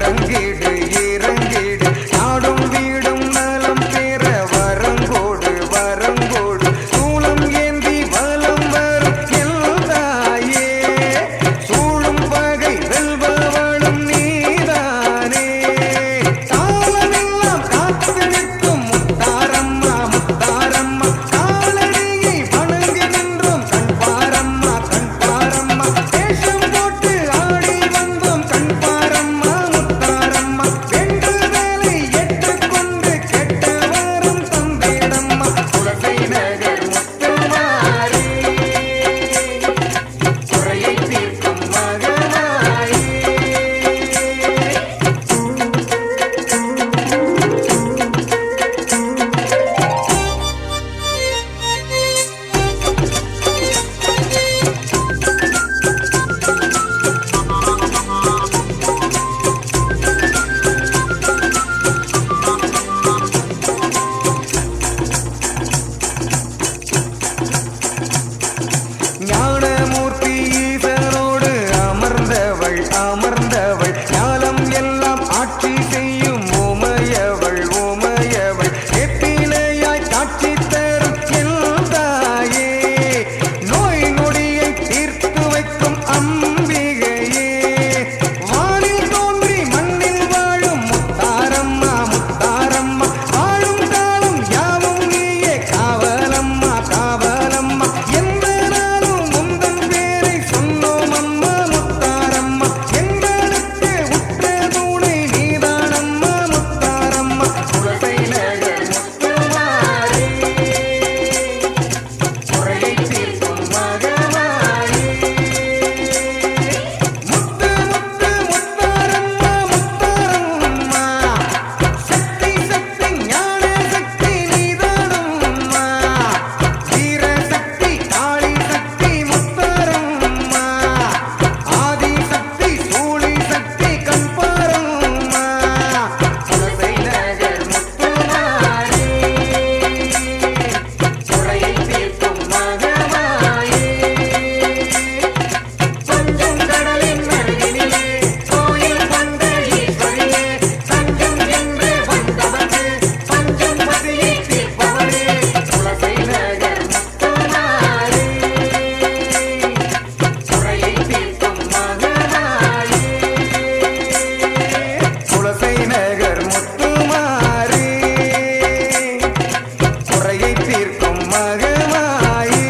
இறங்கிடு இறங்கிடு நாடும் வீடும் நலம் பெற வரங்கோடு வரங்கோடு சூளம் ஏந்தி வலம் வரும் எல்தாயே சூழும் பகை வெல்பவளும் நீதானே காலமெல்லாம் காத்து நிற்கும் முத்தாரம்மா முத்தாரம்மா காலடியை வணங்கி நின்றோம் கண்பாரம்மா கண்பாரம்மா வேஷம் போட்டு ஆடி வந்தோம் கண்பாரம்மா முத்தாரம்மா வேண்டுதலை ஏற்றுக்கொண்டு கெட்ட வரம் தந்திடம்மா குலசை நகர் முத்துமாரி குறையை தீர்க்கும் மகனாயே ஞானமூர்த்தி ஈசனோடு அமர்ந்தவள் அமர்ந்தவள் ஞானம் எல்லாம் ஆட்சி செய்யும் உமையவள் உமையவள் எத்திலையாய் காட்சி தரும் எல்தாயே நோய் நொடியை தீர்த்து வைக்கும் அம்பிகையே வானில் தோன்றி மண்ணில் வாழும் முத்தாரம்மா முத்தாரம்மா வாழும் காலம் யாவும் நீயே காவலம்மா காவலம்மா எந்த நாளும் உந்தன் பேரை சொன்னோம் அம்மா முத்தாரம்மா எங்களுக்கு உற்ற துணை நீதானம்மா முத்தாரம்மா குலசை நகர் முத்துமாரி குறையை தீர்க்கும் மகனாயே முத்து முத்து முத்தாரம்மா முத்தாரம்மா சக்தி சக்தி ஞான சக்தி நீதானம்மா வீர சக்தி காளி சக்தி முத்தாரம்மா ஆதி சக்தி சூழி சக்தி கண்பாரம்மா குலசை நகர் முத்துமாரி குறையை தீர்க்கும் மகனாயே கொஞ்சம் கடலின் அருகினிலே கோயில் கொண்ட ஈஸ்வரியே தஞ்சம் என்று வந்தவனே பஞ்சம் பசியை தீர்ப்பவனே குலசை நகர் முத்துமாரி குறையை தீர்க்கும் மகனாயே குலசை நகர் முத்துமாரி குறையை தீர்க்கும் மகனாயே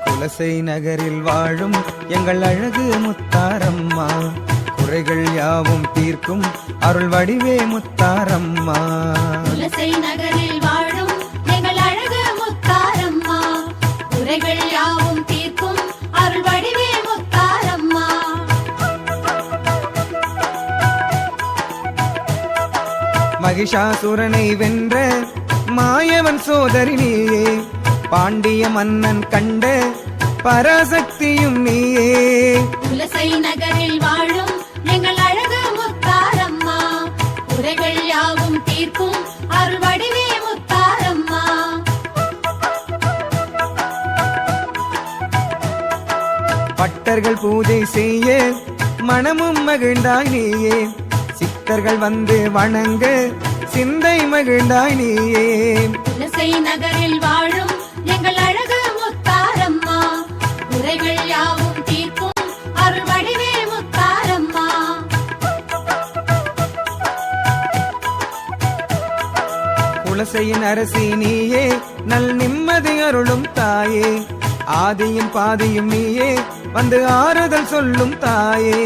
குலசை நகரில் வாழும் எங்கள் அழகு முத்தாரம்மா குறைகள் யாவும் தீர்க்கும் அருள் வடிவே முத்தாரம்மா குலசை நகரில் வாழும் எங்கள் அழகு முத்தாரம்மா குறைகள் யாவும் தீர்க்கும் அருள் வடிவே முத்தாரம்மா மகிஷாசுரனை வென்ற மாயவன் சோதரி நீயே பாண்டிய மன்னன் கண்ட பராசக்தியும் நீயே குலசை நகரில் வாழும் எங்கள் அழகு முத்தாரம்மா குறைகள் யாவும் தீர்க்கும் அருள் வடிவே முத்தாரம்மா பட்டர்கள் பூஜை செய்ய மனமும் மகிழ்ந்தாய் நீயே சித்தர்கள் வந்து வணங்க சிந்தை மகிழ்ந்தாய் நீயே குலசை நகரில் வாழும் எங்கள் அழகு முத்தாரம்மா குறைகள் யாவும் தீர்க்கும் அருள் வடிவே முத்தாரம்மா குலசையின் அரசி நீயே நல் நிம்மதி அருளும் தாயே ஆதியும் பாதியும் நீயே வந்து ஆறுதல் சொல்லும் தாயே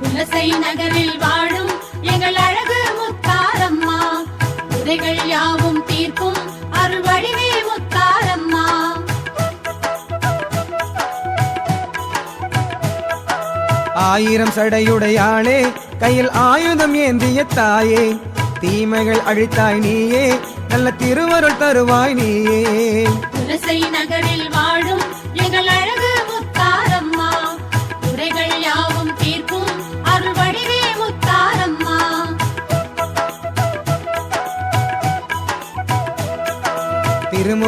குலசை நகரில் வாழும் எங்கள் அழகு முத்தாரம்மா குறைகள் யாவும் தீர்க்கும் அருள் வடிவே முத்தாரம்மா ஆயிரம் சடையுடையாளே கையில் ஆயுதம் ஏந்திய தாயே தீமைகள் அழித்தாய் நீயே நல்ல திருவருள் தருவாய் நீயே குலசை நகரில் வாழும் எங்கள் அழகு முத்தாரம்மா குறைகள் யாவும் தீர்க்கும்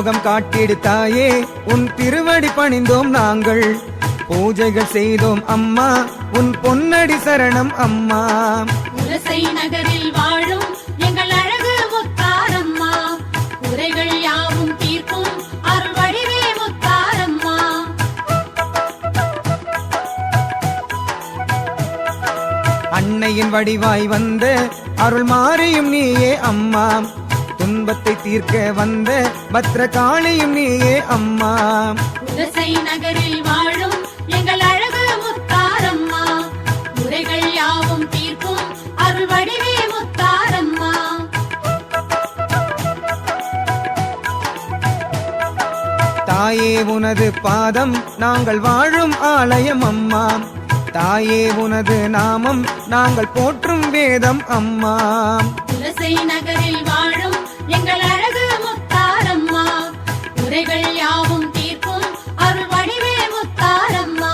முகம் காட்டிடு தாயே, உன் திருவடி பணிந்தோம் நாங்கள். பூஜைகள் செய்தோம் அம்மா, உன் பொன்னடி சரணம் அம்மா. குலசை நகரில் வாழும் எங்கள் அழகு முத்தாரம்மா, குறைகள் யாவும் தீர்க்கும் அருள் வடிவே முத்தாரம்மா. அன்னையின் வடிவாய் வந்த அருள் மாறியும் நீயே அம்மா, துன்பத்தை தீர்க்க வந்த பத்ரகாளியும் நீயே அம்மா. குலசை நகரில் வாழும் எங்கள் அழகு முத்தாரம்மா, குறைகள் யாவும் தீர்க்கும் அருள் வடிவே முத்தாரம்மா. தாயே உனது பாதம் நாங்கள் வாழும் ஆலயம் அம்மா, தாயே உனது நாமம் நாங்கள் போற்றும் வேதம் அம்மா. குலசை நகரில் வாழும் எங்கள் அழகு முத்தாரம்மா, குறைகள் யாவும் தீர்க்கும் அருள் வடிவே முத்தாரம்மா.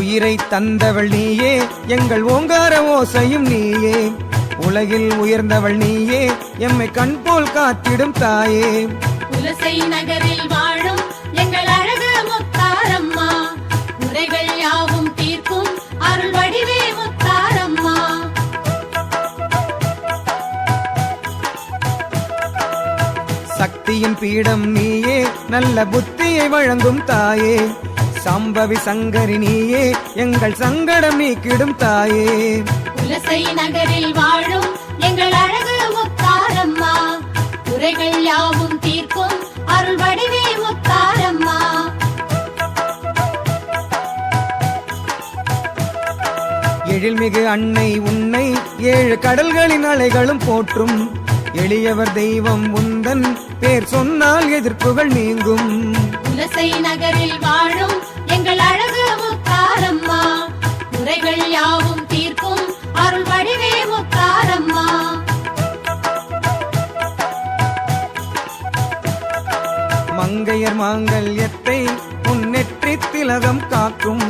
உயிரை தந்தவள் நீயே, எங்கள் ஓங்கார ஓசையும் நீயே, உலகில் உயர்ந்தவள் நீயே, எம்மை கண் போல் காத்திடும் தாயே. குலசை நகரில் வாழும் எங்கள் அழகு முத்தாரம்மா, குறைகள் யாவும் தீர்க்கும் அருள் வடிவே முத்தாரம்மா. சக்தியின் பீடம் நீயே, நல்ல புத்தியை வழங்கும் தாயே, சாம்பவி சங்கரி நீயே, எங்கள் சங்கடம் நீக்கிடும் தாயே. குலசை நகரில் வாழும் எங்கள் அழகு முத்தாரம்மா, குறைகள் யாவும் தீர்க்கும் அருள் வடிவே முத்தாரம்மா. எழில்மிகு அன்னை உன்னை ஏழு கடல்களின் அலைகளும் போற்றும், எளியவர் தெய்வம் உந்தன் பேர் சொன்னால் எதிர்ப்புகள் நீங்கும். குலசை நகரில் வாழும் எங்கள் அழகு முத்தாரம்மா, குறைகள் யாவும் தீர்க்கும் அருள் வடிவே முத்தாரம்மா. மங்கையர் மாங்கல்யத்தை உன் நெற்றி திலகம் காக்கும்,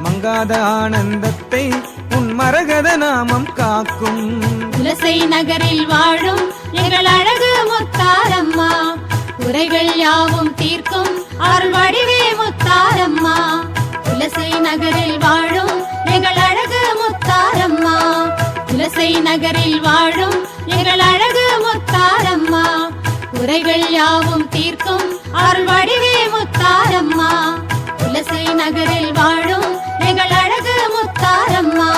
மங்காத ஆனந்தத்தை உன் மரகத நாமம் காக்கும். குலசை நகரில் வாழும் எங்கள் அழகு முத்தாரம்மா, குறைகள் யாவும் தீர்க்கும் அருள் வடிவே முத்தாரம்மா. குலசை நகரில் வாழும் எங்கள் அழகு முத்தாரம்மா, குலசை நகரில் வாழும் எங்கள் அழகு முத்தாரம்மா, குறைகள் யாவும் தீர்க்கும் அருள் வடிவே முத்தாரம்மா. குலசை நகரில் வாழும் எங்கள் அழகு முத்தாரம்மா.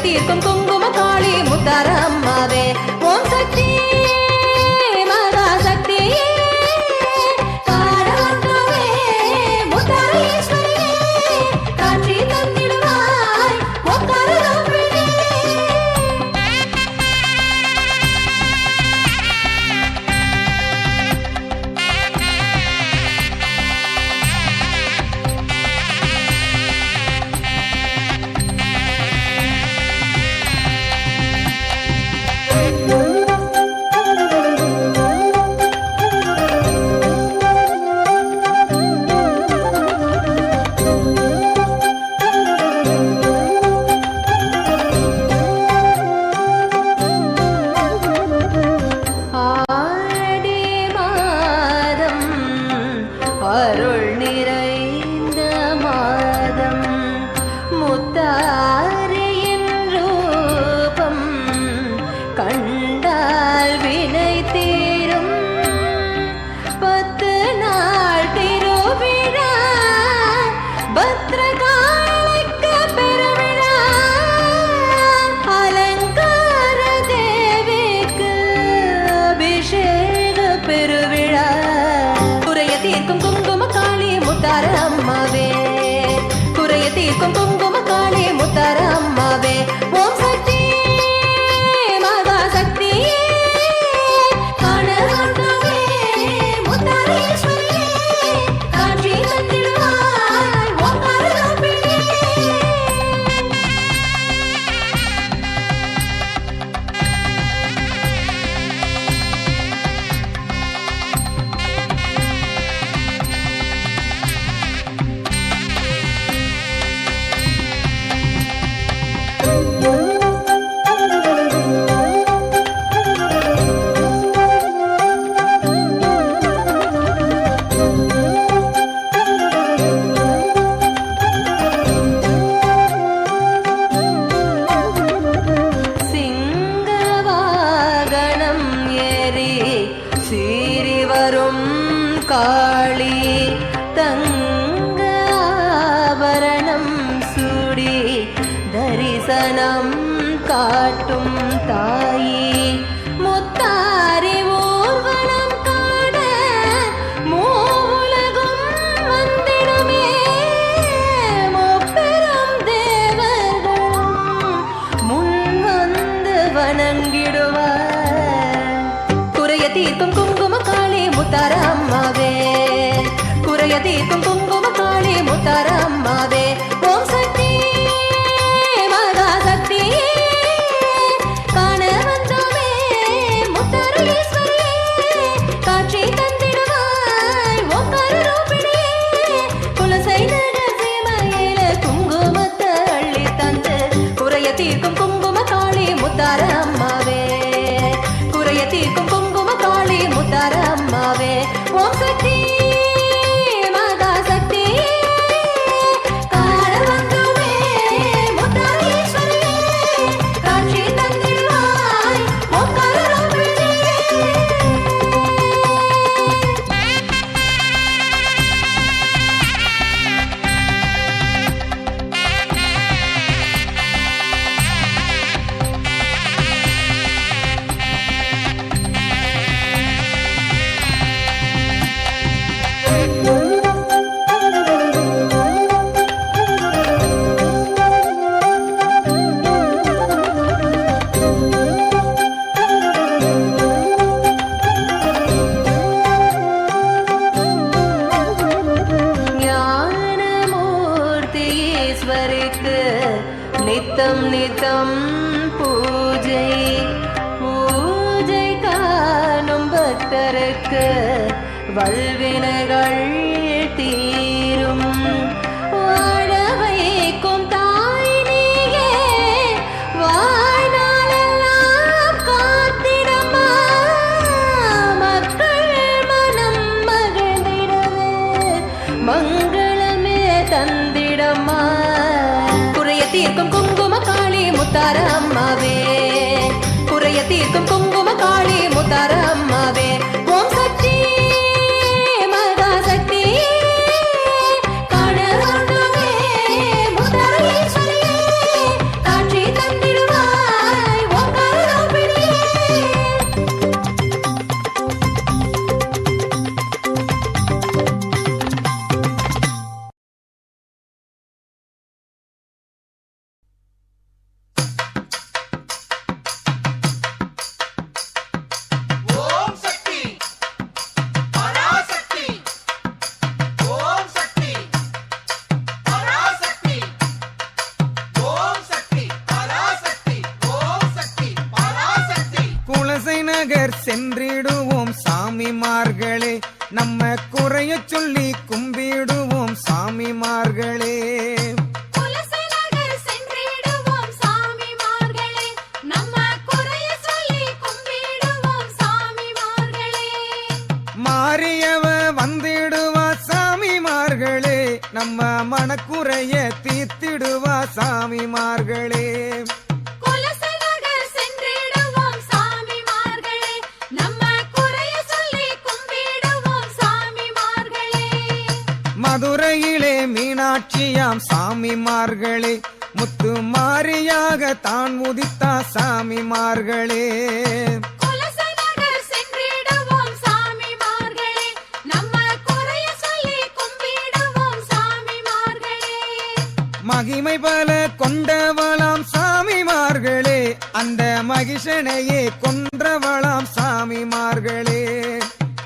தீர்க்கும் குங்கும காளி முத்தாரம்மாவே. ஓம் சக்தி மகா சக்தி காரணமே முத்தாரேஸ்வரியே, காட்சி தந்திடுவாய் முத்தாரம்பிகே. அருள் நிறைந்த மாதம் முத்தாரியின் ரூபம் முத்தார அம்மாவே குறைய தீர்க்கும் குங்கும காளி முத்தார அம்மாவே ஓம் சக்தி மகா சக்தி காண வந்தோமே முத்தாரேஸ்வரியே காட்சி தந்திடுவாய் ஓங்கார ரூபிணியே சிங்கவாகனம் ஏறி சீறி வரும் காளி தங்க ஆபரணம் சூடி தரிசனம் காட்டும் தாயி முத்தாரி ஊர்வலம் காண மூவுலகும் வந்திடுமே முப்பெரும் தேவர்களும் முன் வந்து வணங்கிடுவார் குறைய தீர்க்கும் குங்கும காளி முத்தார அம்மாவே குறைய தீர்க்கும் குங்கும காளி முத்தார அம்மாவே ஓம் சக்தி மகா சக்தி காண வந்தோமே முத்தாரேஸ்வரியே காட்சி தந்திடுவாய் ஓங்கார ரூபிணியே குலசை நகர் சீமையில குங்குமத்தை அள்ளி தந்து குறைய தீர்க்கும் குங்கும காளி முத்தார அம்மாவே குறைய தீர்க்கும் குங்கும காளி முத்தார அம்மாவே ஓம் சக்தி மகா சக்தி காண வந்தோமே முத்தாரேஸ்வரியே காட்சி தந்திடுவாய் ஓங்கார ரூபிணியே ஞானமூர்த்தீஸ்வரிக்கு நித்தம் நித்தம் பூஜை பூஜை காணும் பக்தருக்கு வல்வினைகள் தீரும் வாழ வைக்கும் தாய் நீயே வாழ்நாளெல்லாம் காத்திடமா மக்கள் மனம் மகிழ்ந்திடவே மங்களமே தந்திடமா குறைய தீர்க்கும் குங்கும காளி முத்தார அம்மாவே குறைய தீர்க்கும் குங்கும காளி முத்தார அம்மாவே ஓம் சக்தி மகா சக்தி காண வந்தோமே முத்தாரேஸ்வரியே காட்சி தந்திடுவாய் ஓங்கார ரூபிணியே ஓம் சக்தி பராசக்தி ஓம் சக்தி பராசக்தி ஓம் சக்தி பராசக்தி ஓம் சக்தி பராசக்தி குலசை நகர் சென்றிடுவோம் சாமிமார்களே நம்ம குறைய சொல்லி கும்பிடுவோம் சாமிமார்களே குலசை நகர் சென்றிடுவோம் சாமிமார்களே நம்ம குறைய சொல்லி கும்பிடுவோம் சாமிமார்களே மாறியவ வந்திடுவா சாமிமார்களே நம்ம மனக்குறைய தீர்த்திடுவா சாமிமார்களே குலசை நகர் சென்றிடுவோம் சாமிமார்களே நம்ம குறைய சொல்லி கும்பிடுவோம் சாமிமார்களே மதுரையிலே மீனாட்சியாம் சாமிமார்களே முத்து மாரியாக தான் உதித்தா சாமிமார்களே குலசை நகர் சென்றிடுவோம் சாமிமார்களே நம்ம குறைய சொல்லி கும்பிடுவோம் மகிமை பல கொண்டவளாம் சாமிமார்களே, அந்த மகிஷனையே கொன்றவளாம் சாமிமார்களே.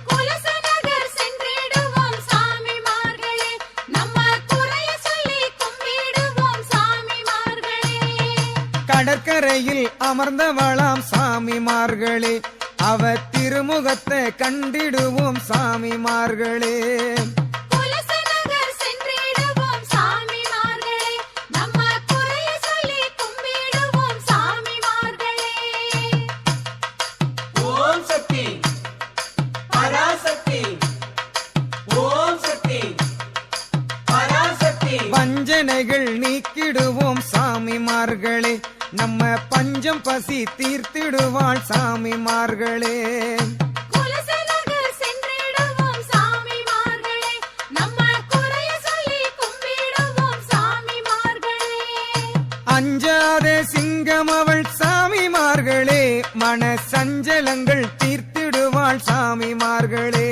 குலசநகர் சென்றிடுவோம் சாமிமார்களே, நம்ம குறைய சொல்லி கும்பிடுவோம் சாமிமார்களே. கடற்கரையில் அமர்ந்தவளாம் சாமிமார்களே, அவ திருமுகத்தை கண்டிடுவோம் சாமிமார்களே. குலசநகர் சென்றிடுவோம் சாமிமார்களே, நம்ம குறைய சொல்லி கும்பிடுவோம் சாமிமார்களே. ஓம் சக்தி பராசக்தி ஓம் சக்தி பராசக்தி வஞ்சனைகள் நீக்கிடுவோம் சாமிமார்களே, நம்ம பஞ்சம் பசி தீர்த்திடுவாள் சாமிமார்களே. குலசநகர் சென்றிடுவோம் சாமிமார்களே, நம்ம குறைய சொல்லி கும்பிடுவோம் சாமிமார்களே. அஞ்சாத சிங்கம் அவள் சாமிமார்களே, மன சஞ்சலங்கள் தீர்த்திடுவாள் சாமிமார்களே.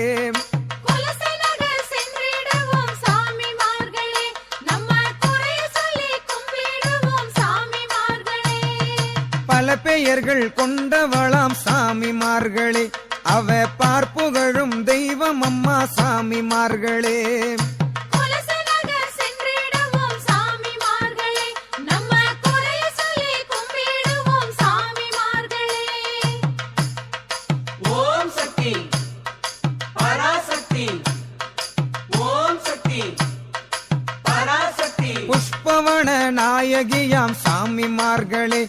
குலசநகர் சென்றிடுவோம் சாமிமார்களே, நம்ம குறைய சொல்லி கும்பிடுவோம் சாமிமார்களே. பல பெயர்கள் கொண்டவளாம் சாமிமார்களே, அவ பார்ப்புகழும் தெய்வம் அம்மா சாமிமார்களே. குலசநகர் சென்றிடுவோம் சாமிமார்களே, நம்ம குறைய சொல்லி கும்பிடுவோம் சாமிமார்களே. ஓம் சக்தி பராசக்தி ஓம் சக்தி பராசக்தி புஷ்பவன நாயகியாம் சாமிமார்களே,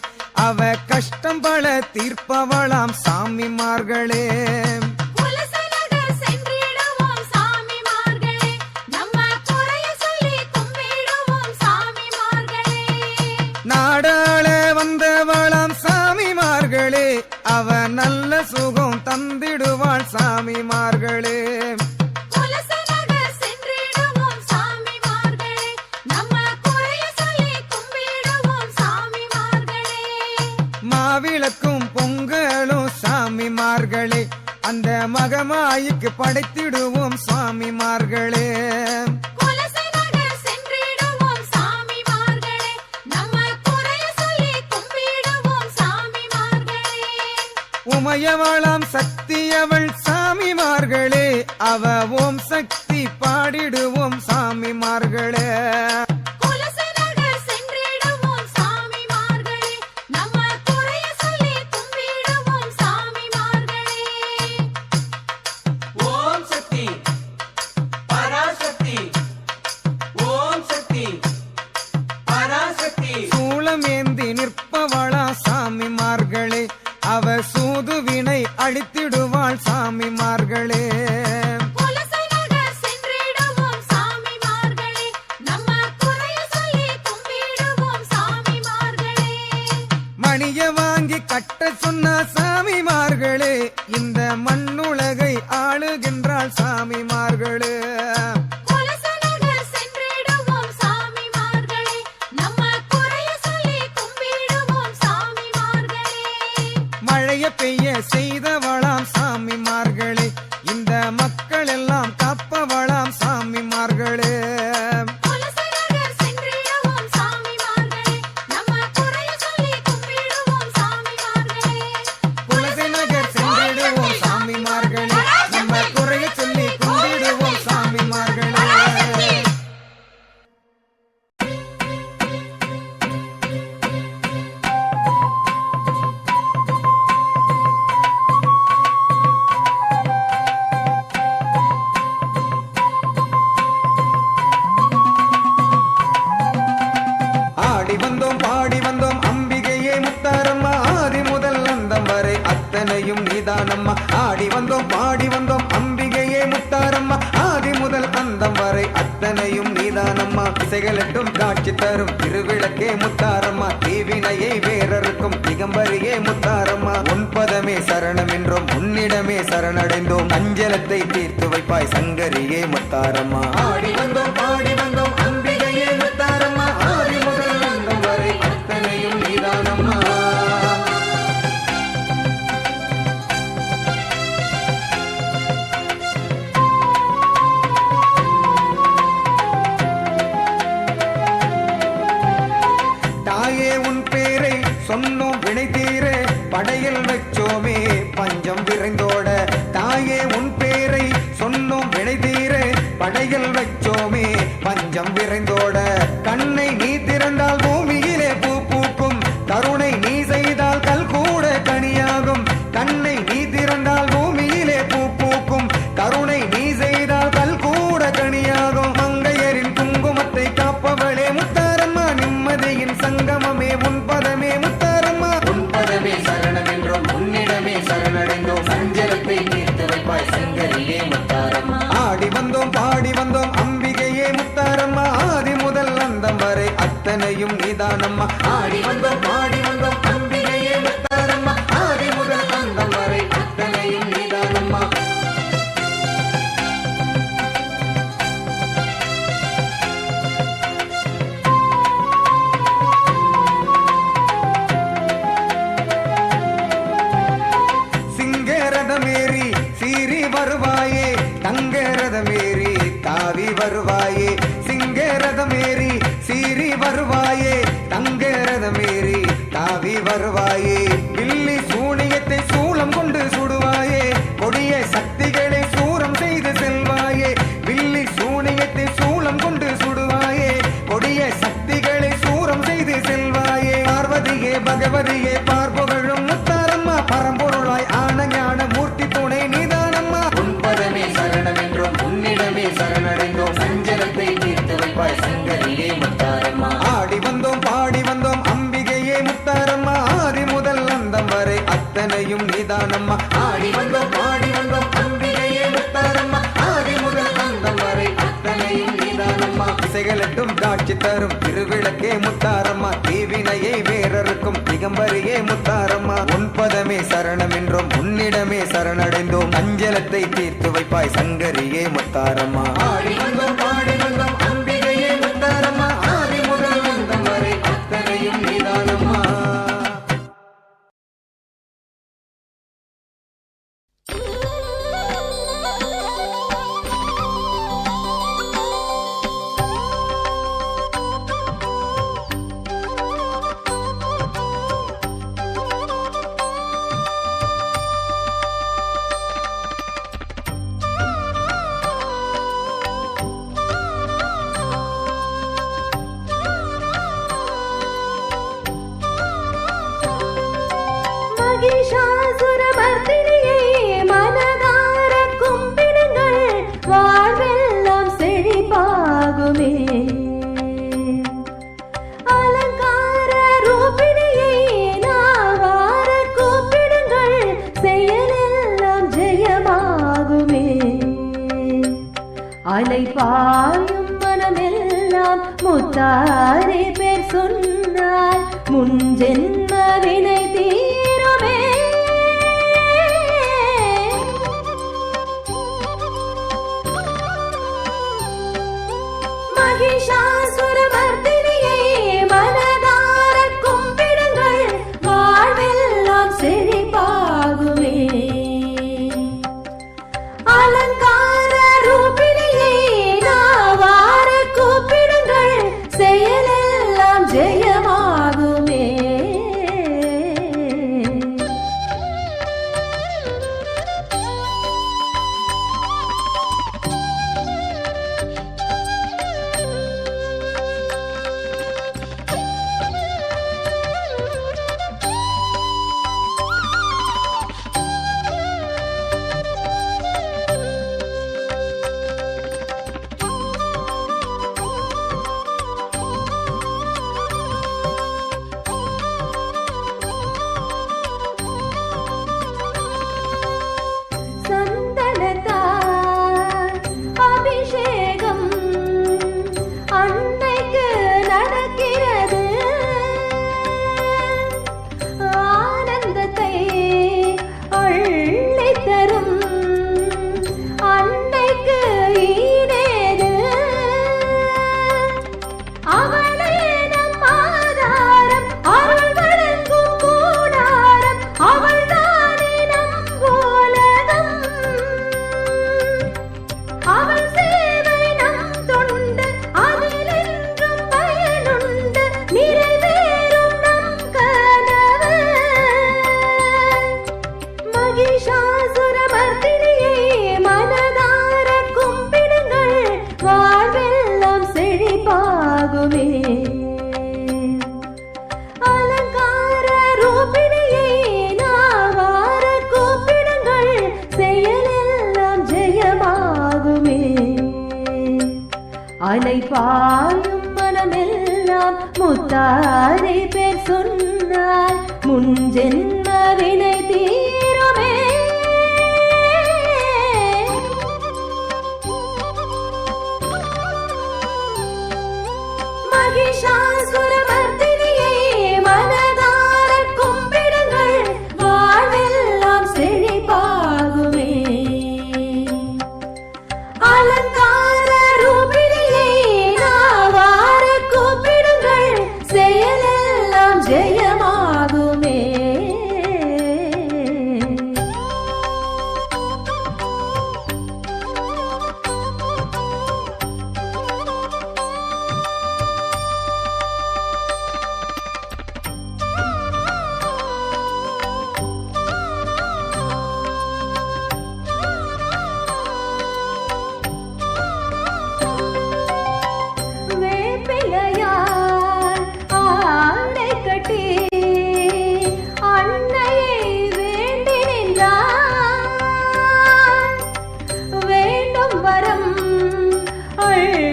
அவ கஷ்டம் பல தீர்ப்பவளாம் சாமிமார்களே. குலசநகர் சென்றிடுவோம் சாமிமார்களே, நம்ம குறைய சொல்லி கும்பிடுவோம் சாமிமார்களே. நாடாள வந்தவளாம் சாமிமார்களே, அவ நல்ல சுகம் தந்திடுவாள் சாமிமார்களே. குலசநகர் சென்றிடுவோம் சாமிமார்களே, நம்ம குறைய சொல்லி கும்பிடுவோம் சாமிமார்களே. மாவிளக்கும் பொங்கலும் சாமிமார்களே, அந்த மகமாய்க்கு படைத்திடுவோம் சாமிமார்களே. குலசநகர் சென்றிடுவோம் சாமிமார்களே, நம்ம குறைய சொல்லி கும்பிடுவோம் சாமிமார்களே. உமையவளாம் சக்தி அவள் சாமிமார்களே, அவ ஓம் சக்தி பாடிடுவோம் சாமிமார்களே. குலசநகர் சென்றிடுவோம் சாமிமார்களே, நம்ம குறைய சொல்லி கும்பிடுவோம் சாமிமார்களே. ஓம் சக்தி பராசக்தி ஓம் சக்தி பராசக்தி சூளமேந்தி நிற்பவளா சாமிமார்களே, அவ சூதுவினை அழித்திடுவாள் சாமிமார்களே. குலசநகர் சென்றிடுவோம் சாமிமார்களே, நம்ம குறைய சொல்லி கும்பிடுவோம் சாமிமார்களே. மணிய வாங்கி கட்ட சொன்ன சாமிமார்களே, இந்த மண்ணுலகை ஆளுகின்றாள் சாமிமார்களே. குலசநகர் சென்றிடுவோம் சாமிமார்களே, நம்ம குறைய சொல்லி கும்பிடுவோம் சாமிமார்களே. மழைய பெய்ய செய்தவளாம் சாமிமார்களே, இந்த மக்கள் எல்லாம் காப்பவளாம் சாமிமார்களே. குலசநகர் சென்றிடுவோம் சாமிமார்களே, நம்ம குறைய சொல்லி கும்பிடுவோம் சாமிமார்களே. குலசநகர் சென்றிடுவோம் சாமிமார்களே, நம்ம குறைய சொல்லி கும்பிடுவோம் சாமிமார்களே. ஆடி வந்தோம் பாடி வந்தோம் அம்பிகையே முத்தாரம்மா, ஆதி முதல் அந்தம் வரை அத்தனையும் நீதானம்மா. ஆடி வந்தோம் பாடி வந்தோம் அம்பிகையே முத்தாரம்மா, ஆதி முதல் அந்தம் வரை அத்தனையும் நீதானம்மா. திசைகளட்டும் காட்சி தரும் திருவிளக்கே முத்தாரம்மா, தீவினையை வேறறுக்கும் திகம்பரியே முத்தாரம்மா. உன்பதமே சரணம் என்றோம், உன்னிடமே சரணடைந்தோம், அஞ்சலத்தை தீர்த்து வைப்பாய் சங்கரியே முத்தாரம்மா. ஆடி வந்தோம் பாடி வந்தோம் அம்பிகையே முத்தாரம்மா, ஆதி முதல் அந்தம் வரை அத்தனையும் நீதானம்மா. தடைகள் வச்சோமே பஞ்சம் விரைந்தோட கண்ணை நீ திறந்தால் பூமியிலே பூ பூக்கும் கருணை நீ செய்தால் கல் கூட கனியாகும் கண்ணை நீ திறந்தால் பூமியிலே பூ பூக்கும் கருணை நீ செய்தால் கல் கூட கனியாகும் மங்கையரின் குங்குமத்தை காப்பவளே முத்தாரம்மா நிம்மதியின் சங்கமமே உன் பதமே முத்தாரம்மா உன் பதமே சரணம் என்றோம் உன்னிடமே சரணடைந்தோம் சஞ்சலத்தை தீர்த்து வைப்பாய் சங்கரியே முத்தாரம்மா ஆடி வந்தோம் பாடி வந்தோம் அம்பிகையே முத்தாரம்மா ஆதி முதல் அந்தம் வரை அத்தனையும் நீதானம்மா ஆடி வந்தோம் பாடி வந்தோம் அம்பிகையே முத்தாரம்மா ஆதி முதல் அந்தம் வரை அத்தனையும் நீதானம்மா சிங்கரதமேறி சீறி வருவாயே தங்கரதமேறி தாவி வருவாயே சிங்கரதமேறி சீறி வருவாயே தங்கரதமேறி தாவி வருவாயே வில்லி சூனியத்தை சூலம் கொண்டு சுடுவாயே கொடிய சக்திகளை சூரம் செய்து செல்வாயே வில்லி சூனியத்தை சூலம் கொண்டு சுடுவாயே கொடிய சக்திகளை சூரம் செய்து செல்வாயே பார்வதியே பகவதியே பார்ப்புகழும் முத்தாரம்மா பரம்பொருளாய் ஆன ஞான மூர்த்தி துணை நீதானம்மா உன் பதமே சரணம் என்றோம் உன்னிடமே சரணடைந்தோம் சஞ்சலத்தை தீர்த்து வைப்பாய் சங்கரியே முத்தாரம்மா ஆடி வந்தோம் பாடி வந்தோம் அம்பிகையே முத்தாரம்மா ஆதி முதல் அந்தம் வரை அத்தனையும் நீதானம்மா ஆடி வந்தோம் பாடி வந்தோம் அம்பிகையே முத்தாரம்மா ஆதி முதல் அந்தம் வரை அத்தனையும் நீதானம்மா திசைகளட்டும் காட்சி தரும் திருவிளக்கே முத்தாரம்மா தீவினையை வேறறுக்கும் திகம்பரியே முத்தாரம்மா உன் பதமே சரணம் என்றோம் உன்னிடமே சரணடைந்தோம் அஞ்சலத்தை தீர்த்து வைப்பாய் சங்கரியே முத்தாரம்மா ஆடி வந்தோம் பாடி வந்தோம் அம்பிகையே முத்தாரம்மா ஆதி முதல் அந்தம் வரை அத்தனையும் நீதானம்மா மகிஷாசுரமர்த்தினியை மனதார கும்பிடுங்கள் வாழ்வெல்லாம் செழிப்பாகுமே அலங்கார ரூபிணியை நாவார கூப்பிடுங்கள் செயலெல்லாம் ஜெயமாகுமே அலைபாயும் மனமெல்லாம் முத்தாரே பேர் சொன்னால் முன் ஜென்ம வினை தீருமே மகிஷாசுரமர்த்தினியை மனதார கும்பிடுங்கள் வாழ்வெல்லாம் செழிப்பாகுமே அலங்கார ரூபிணியை நாவார கூப்பிடுங்கள் செயலெல்லாம் ஜெயமாகுமே ஜெயமாகுமே. அலங்கார ரூபிணியே நாவார கூப்பிடுங்கள் செயலெல்லாம் ஜெயமாகுமே. அலை பாயும் மனமெல்லாம் முத்தாரை பேர் சொன்னால் முன் ஜென்ம வினை தீருமே. மகிஷாசுரமர்த்தினியே மனதார கும்பிடுங்கள் வாழ்வெல்லாம் செழிப்பாகுமே. அலங்கார ரூபிணியே நாவார கூப்பிடுங்கள் செயலெல்லாம் ஜெயமாகுமே. வேப்பிலையால் ஆடை கட்டி அன்னையை வேண்டி நின்றார். வேண்டும் வரம் அள்ளி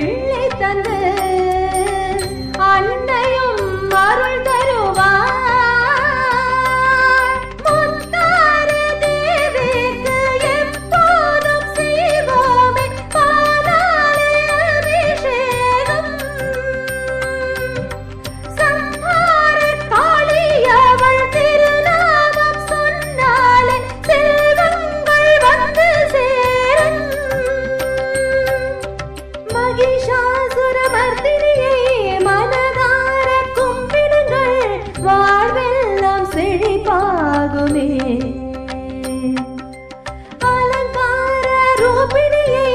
தந்து அன்னையும் அருள் தருவார். முத்தாறு தேவிக்கு எப்போதும் செய்வோமே பாலாலை அபிஷேகம். சம்ஹார காளி அவள் திருநாமம் சொன்னாலே செல்வங்கள் வந்து சேரும். மகிஷாசுரமர்த்தினியே மனதார கும்பிடுங்கள் வாழ்வெல்லாம் செழிப்பாகுமே. அலங்கார ரூபிணியே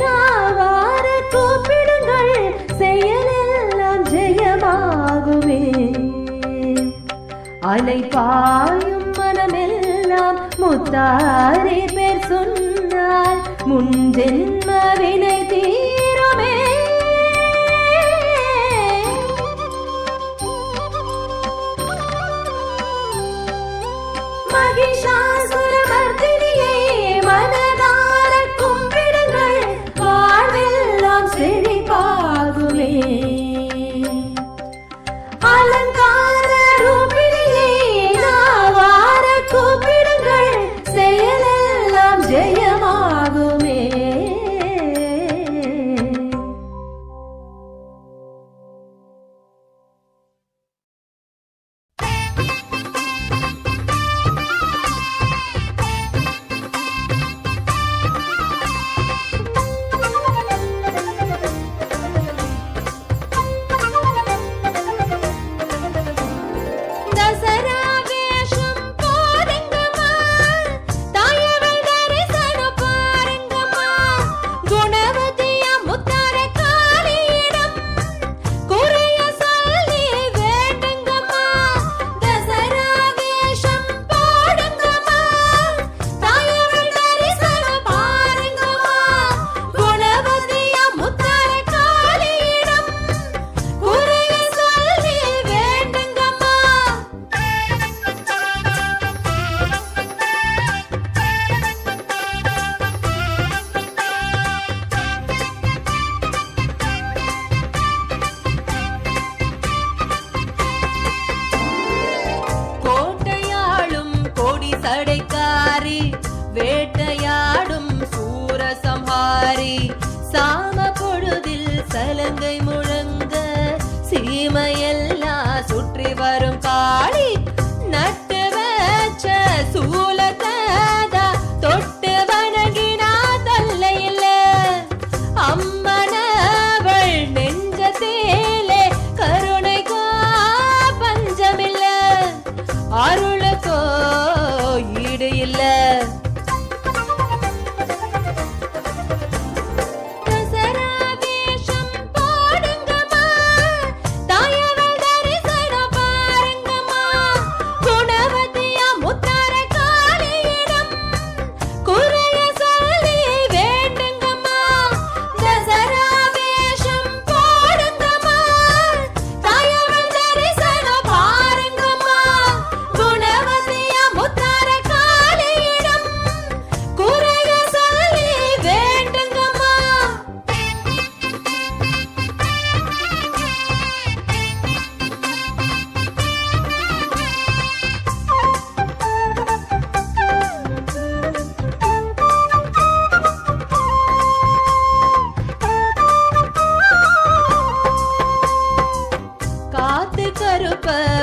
நாவார கூப்பிடுங்கள் செயலெல்லாம் ஜெயமாகுமே. அலை பாயும் மனமெல்லாம் முத்தாரை பேர் சொன்னால் முன் ஜென்ம வினை தீருமே. மகிஷாசுரமர்த்தினியே மனதார கும்பிடுங்கள் வாழ்வெல்லாம் செழிப்பாகுமே. அலங்கார ரூபிணியே நாவார கூப்பிடுங்கள் செயலெல்லாம் ஜெயமாகுமே. தசரா வேஷம் போடுங்கம்மா, தாயவள் தரிசனம் பாருங்கம்மா. குணவதியா முத்தார காளியிடம் குறைய சொல்லி வேண்டுங்கம்மா. தசரா வேஷம் போடுங்கம்மா, தாயவள் தரிசனம் பாருங்கம்மா. குணவதியா முத்தார காளியிடம் குறைய சொல்லி வேண்டுங்கம்மா. கோட்டையாளும் கொடி சடைக்காரி வேட்டையாடும் சூரசம்ஹாரி. சாம பொழுதில் சலங்கை முழங்க சீமையெல்லாம் சுற்றி வரும் காளி. நட்டு வச்ச சூலத்ததா தொட்டு வணங்கினா தல்லை இல்ல. அம்மனவள் நெஞ்சத்தேலே கருணைக்கோ பஞ்சமில்ல. அருளுக்கோ ஈடு இல்ல. தசரா வேஷம் போட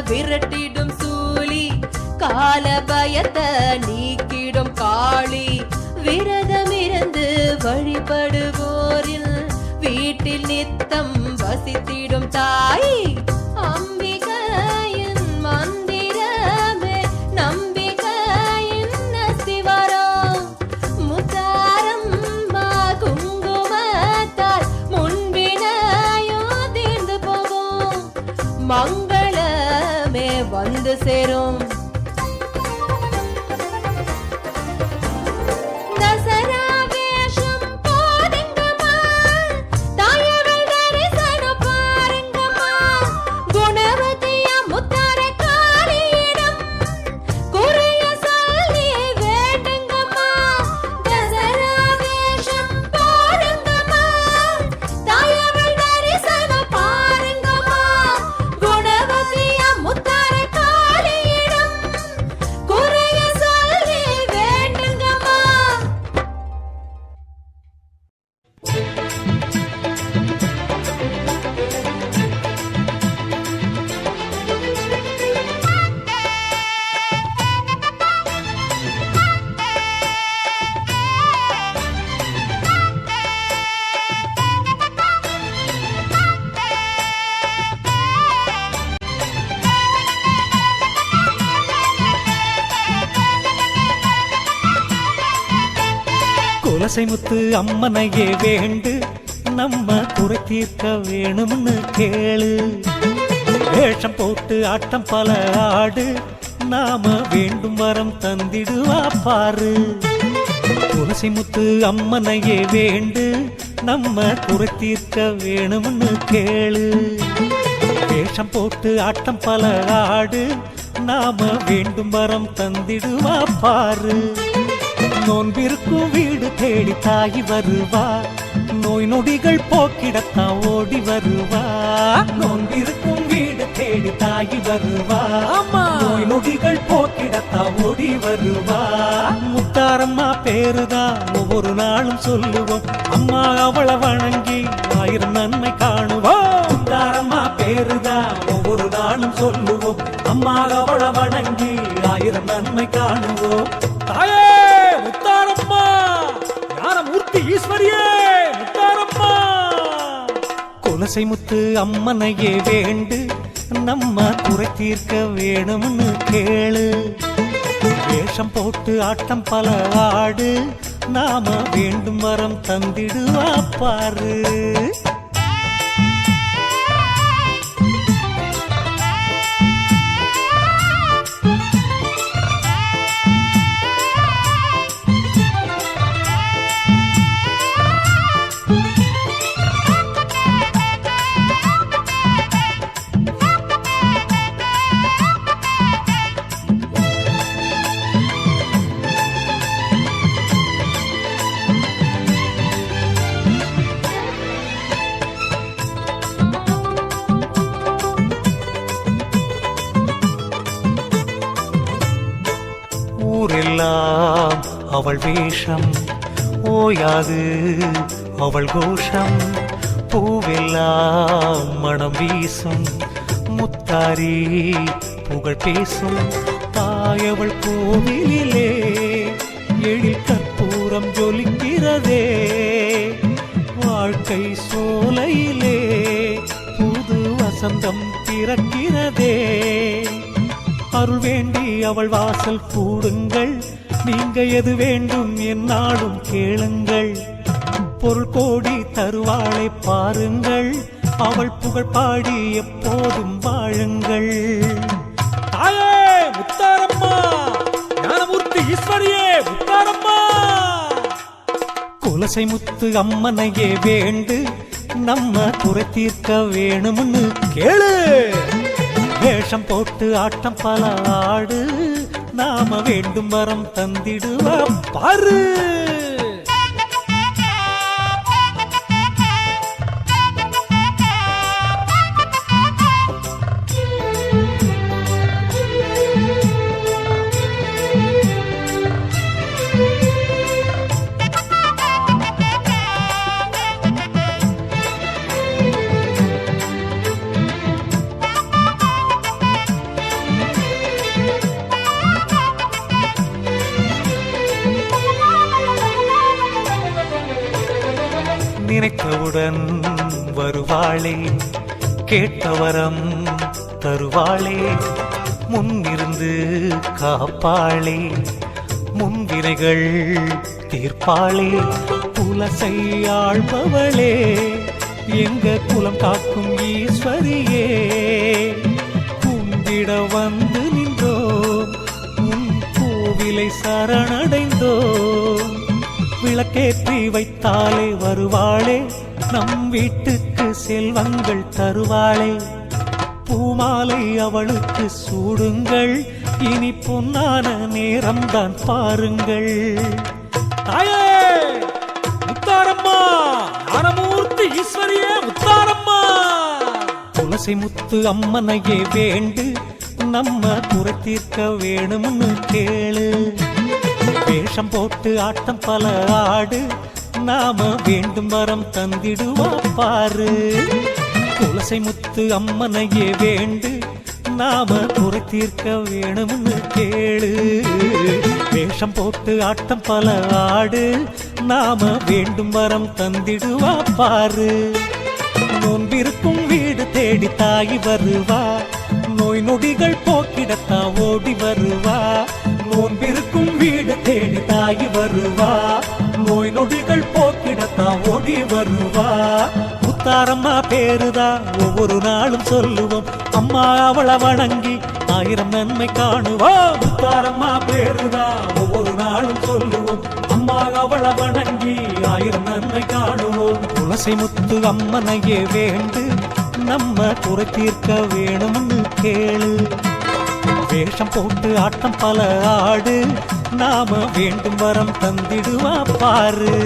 விரட்டிடும் சூலி கால பயத்தை நீக்கிடும் காளி விரதமிருந்து வழிபடுவோரில் வீட்டில் நித்தம் வசித்திடும் தாய் அம்பிகையின் மந்திரமே நம்பிக்கையின் அஸ்திவாரம் முத்தாரம்மா குங்குமத்தால் முன்பினையோ தீர்ந்து போகும் மங்களமே வந்து சேரும் தசரா வேஷம் போடுங்கம்மா தாயவள் தரிசனம் பாருங்கம்மா குணவதியா முத்தார காளியிடம் குறைய சொல்லி வேண்டுங்கம்மா தசரா வேஷம் போடுங்கம்மா தாயவள் தரிசனம் பாருங்கம்மா குணவதியா முத்தார காளியிடம் குறைய சொல்லி வேண்டுங்கம்மா குலசை முத்து அம்மனையே வேண்டு நம்ம குறை தீர்க்க வேணும்னு கேளு வேஷம் போட்டு ஆட்டம் பல ஆடு நாம வேண்டும் வரம் தந்திடுவா பாரு குலசை முத்து அம்மனையே வேண்டு நம்ம குறை தீர்க்க வேணும்னு கேளு வேஷம் போட்டு ஆட்டம் பல ஆடு நாம வேண்டும் வரம் தந்திடுவா பாரு நோன்பிருக்கும் வீடு தேடி தாய் வருவா நோய் நொடிகள் போக்கிடத்தான் ஓடி வருவா நோன்பிருக்கும் வீடு தேடி தாய் வருவா நோய் நொடிகள் போக்கிடத்தான் ஓடி வருவா முத்தாரம்மா பேருதான் ஒவ்வொரு நாளும் சொல்லுவோம் அம்மா அவளை வணங்கி 1000 நன்மை காணுவோம் முத்தாரம்மா பேருதான் ஒவ்வொரு நாளும் சொல்லுவோம் அம்மா அவளை வணங்கி 1000 நன்மை காணுவோம் தாயே முத்தாரம்மா ஞானமூர்த்தி ஈஸ்வரியே முத்தாரம்மா குலசை முத்து அம்மனையே வேண்டு நம்ம குறை தீர்க்க வேணும்னு கேளு வேஷம் போட்டு ஆட்டம் பல ஆடு நாம வேண்டும் வரம் தந்திடுவா பாரு ஊரெல்லாம் அவள் வேஷம் ஓயாது அவள் கோஷம் பூவெல்லாம் மனம் வீசும் முத்தாரி புகழ் பேசும் தாயவள் கோவிலிலே எழில் கற்பூரம் ஜொலிக்கிறதே வாழ்க்கை சோலையிலே புது வசந்தம் பிறக்கிறதே அருள் வேண்டி அவள் வாசல் கூடுங்கள் நீங்க எது வேண்டும் என்னாலும் கேளுங்கள் பொருள் கோடி தருவாளை பாருங்கள் அவள் புகழ் பாடி எப்போதும் வாழுங்கள் தாயே முத்தாரம்மா ஞானமூர்த்தி ஈஸ்வரியே முத்தாரம்மா குலசை முத்து அம்மனையே வேண்டு நம்ம குறை தீர்க்க வேணும்னு கேளு வேஷம் போட்டு ஆட்டம் பல ஆடு நாம வேண்டும் வரம் தந்திடுவா பாரு துணையுடன் வருவாளே, கேட்டவரம் தருவாளே, முன்னிருந்து காப்பாளே, முன்வினைகள் தீர்ப்பாளே, குலசை ஆள்பவளே, எங்க குலம் காக்கும் ஈஸ்வரியே, கும்பிட வந்து நின்றோம், உன் கோவிலை சரணடைந்தோம், விளக்கேற்றி வைத்தாலே வருவாளே, நம் வீட்டுக்கு செல்வங்கள் தருவாளே, பூமாலை அவளுக்கு சூடுங்கள், இனி பொன்னான நேரம்தான் பாருங்கள். தாயே முத்தாரம்மா, ஞானமூர்த்தி ஈஸ்வரியே முத்தாரம்மா, துளசி முத்து அம்மனையே வேண்டு, நம்ம குறை தீர்க்க வேணும்னு கேளு, வேஷம் போட்டு ஆட்டம் பல ஆடு, நாம வேண்டும் வரம் தந்திடுவா பாரு. துளசி முத்து அம்மனையே வேண்டு, நாம குறை தீர்க்க வேணும்னு கேளு, வேஷம் போட்டு ஆட்டம் பல ஆடு, நாம வேண்டும் வரம் தந்திடுவா பாரு. நோன்பிருக்கும் வீடு தேடி தாய் வருவா, நோய் நொடிகள் போக்கிடத்தா ஓடி வருவா, நோன்பிருக்கும் வீடு தேடி தாய் வருவா, நோய் நொடிகள் போக்கிடத்தா ஓடி வருவா. முத்தாரம்மா பேருதா ஒவ்வொரு நாளும் சொல்லுவோம், அம்மா அவளை வணங்கி 1000 நன்மை காணுவோம். முத்தாரம்மா பேருதா ஒவ்வொரு நாளும் சொல்லுவோம், அம்மா அவளை வணங்கி 1000 நன்மை காணுவோம். துளசி முத்து அம்மனையே வேண்டு, நம்ம குறை தீர்க்க வேணும்னு கேளு, வேஷம் போட்டு ஆட்டம் பல ஆடு, நாம வேண்டும் வரம் தந்திடுவா பாரு.